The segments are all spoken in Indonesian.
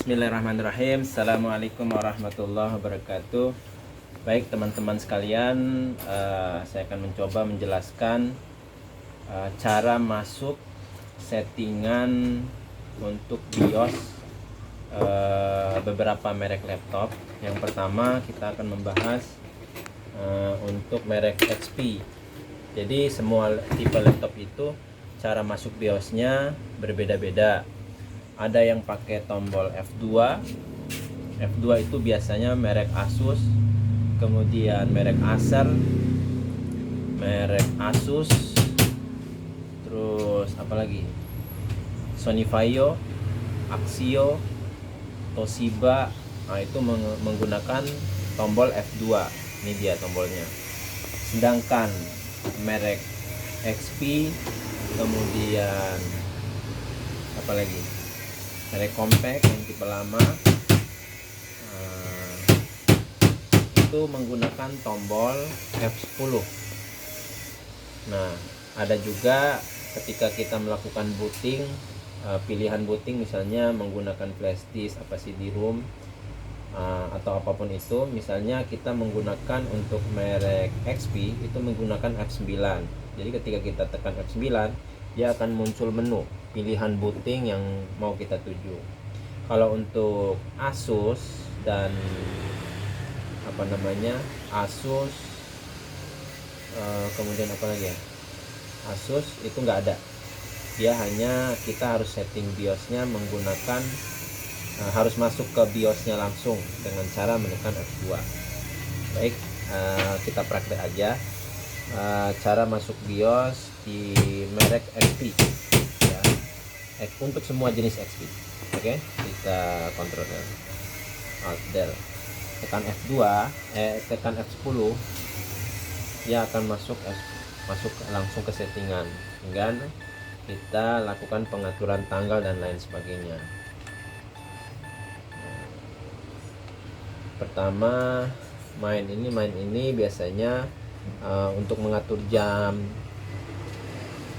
Bismillahirrahmanirrahim. Assalamualaikum warahmatullahi wabarakatuh. Baik teman-teman sekalian, saya akan mencoba menjelaskan cara masuk settingan untuk BIOS beberapa merek laptop. Yang pertama kita akan membahas untuk merek HP. Jadi semua tipe laptop itu cara masuk BIOS-nya berbeda-beda. Ada yang pakai tombol F2. F2 itu biasanya merek Asus, kemudian merek Acer, merek Asus, terus apa lagi? Sony Vaio, Axio, Toshiba. Nah, itu menggunakan tombol F2. Ini dia tombolnya. Sedangkan merek XP, kemudian apa lagi? Merek compact yang tipe lama itu menggunakan tombol F10. Nah, ada juga ketika kita melakukan booting, pilihan booting misalnya menggunakan flash disk, CD-ROM, atau apapun itu. Misalnya kita menggunakan untuk merek XP itu menggunakan F9. Jadi ketika kita tekan F9, dia akan muncul menu pilihan booting yang mau kita tuju. Kalau untuk Asus dan Asus, kemudian apa lagi ya, Asus itu nggak ada. Dia hanya kita harus setting BIOS-nya menggunakan harus masuk ke BIOS-nya langsung dengan cara menekan F2. Baik, kita praktek aja cara masuk BIOS di merek XP ya, untuk semua jenis XP. Oke, kita kontrol Alt Del, tekan F2, tekan F10, dia akan masuk langsung ke settingan. Hingga kita lakukan pengaturan tanggal dan lain sebagainya. Pertama main ini biasanya untuk mengatur jam,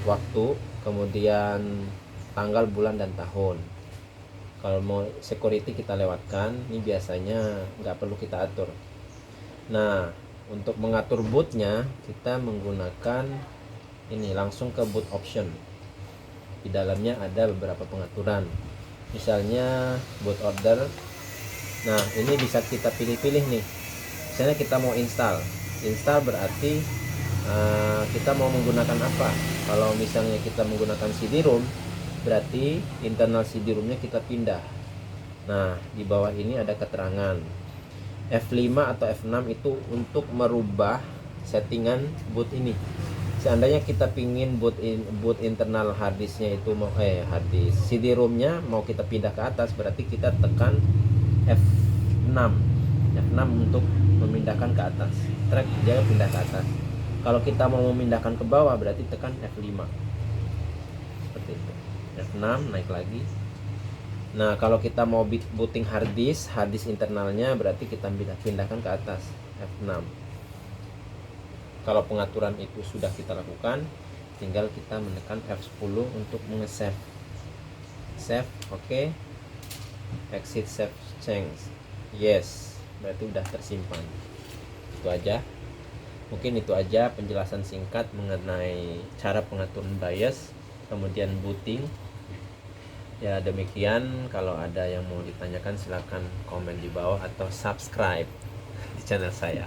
waktu, kemudian tanggal, bulan, dan tahun. Kalau mau security kita lewatkan, ini biasanya nggak perlu kita atur. Nah, untuk mengatur bootnya kita menggunakan ini, langsung ke boot option. Di dalamnya ada beberapa pengaturan, misalnya boot order. Nah, ini bisa kita pilih-pilih nih. Misalnya kita mau install berarti kita mau menggunakan apa. Kalau misalnya kita menggunakan CD-ROM, berarti internal CD-ROM-nya kita pindah. Nah, di bawah ini ada keterangan F5 atau F6 itu untuk merubah settingan boot ini. Seandainya kita pingin boot internal harddisknya itu mau harddisk CD-ROM-nya mau kita pindah ke atas, berarti kita tekan F6 untuk memindahkan ke atas. Track jangan pindah ke atas. Kalau kita mau memindahkan ke bawah berarti tekan F5. Seperti itu. F6 naik lagi. Nah, kalau kita mau booting harddisk internalnya berarti kita pindahkan ke atas, F6. Kalau pengaturan itu sudah kita lakukan, tinggal kita menekan F10 untuk nge-save. Save, oke. Exit save change. Yes, berarti udah tersimpan. Itu aja. Mungkin itu aja penjelasan singkat mengenai cara pengaturan BIOS, kemudian booting. Ya, demikian. Kalau ada yang mau ditanyakan silahkan komen di bawah atau subscribe di channel saya.